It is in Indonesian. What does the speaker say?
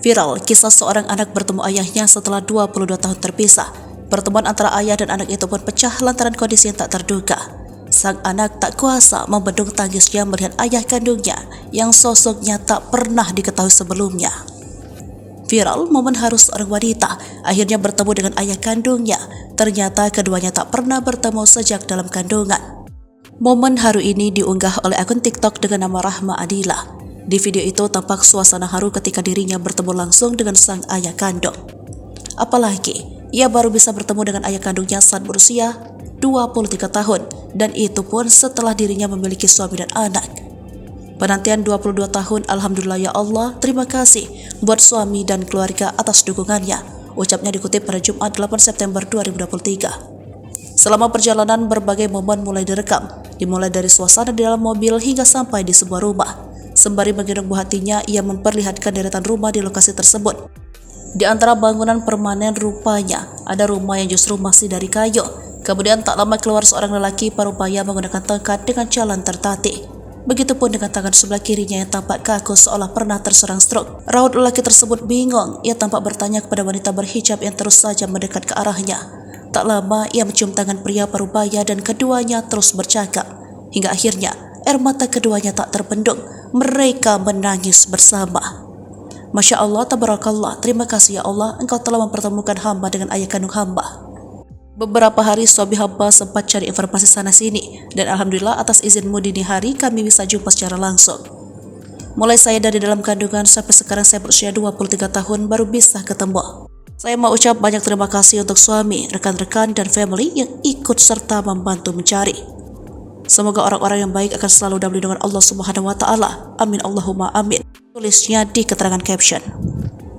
Viral kisah seorang anak bertemu ayahnya setelah 22 tahun terpisah. Pertemuan antara ayah dan anak itu pun pecah lantaran kondisi yang tak terduga. Sang anak tak kuasa membendung tangisnya melihat ayah kandungnya yang sosoknya tak pernah diketahui sebelumnya. Viral momen haru seorang wanita akhirnya bertemu dengan ayah kandungnya. Ternyata keduanya tak pernah bertemu sejak dalam kandungan. Momen haru ini diunggah oleh akun TikTok dengan nama Rahma Adila. Di video itu tampak suasana haru ketika dirinya bertemu langsung dengan sang ayah kandung. Apalagi, ia baru bisa bertemu dengan ayah kandungnya saat berusia 23 tahun, dan itu pun setelah dirinya memiliki suami dan anak. Penantian 22 tahun, alhamdulillah ya Allah, terima kasih buat suami dan keluarga atas dukungannya, ucapnya dikutip pada Jumat 8 September 2023. Selama perjalanan berbagai momen mulai direkam, dimulai dari suasana di dalam mobil hingga sampai di sebuah rumah. Sembari menggendong buah hatinya, ia memperlihatkan deretan rumah di lokasi tersebut. Di antara bangunan permanen rupanya ada rumah yang justru masih dari kayu. Kemudian tak lama keluar seorang lelaki parubaya menggunakan tongkat dengan jalan tertatih. Begitupun dengan tangan sebelah kirinya yang tampak kaku seolah pernah terserang stroke. Raut lelaki tersebut bingung. Ia tampak bertanya kepada wanita berhijab yang terus saja mendekat ke arahnya. Tak lama ia mencium tangan pria parubaya dan keduanya terus bercakap. Hingga akhirnya air mata keduanya tak terbendung. Mereka menangis bersama. Masya Allah, tabarakallah, terima kasih ya Allah, Engkau telah mempertemukan hamba dengan ayah kandung hamba. Beberapa hari suami hamba sempat cari informasi sana-sini, dan alhamdulillah atas izinmu dini hari kami bisa jumpa secara langsung. Mulai saya dari dalam kandungan sampai sekarang saya berusia 23 tahun baru bisa ketemu. Saya mau ucap banyak terima kasih untuk suami, rekan-rekan, dan family yang ikut serta membantu mencari. Semoga orang-orang yang baik akan selalu dalam lindungan Allah Subhanahu wa Ta'ala. Amin Allahumma amin. Tulisnya di keterangan caption.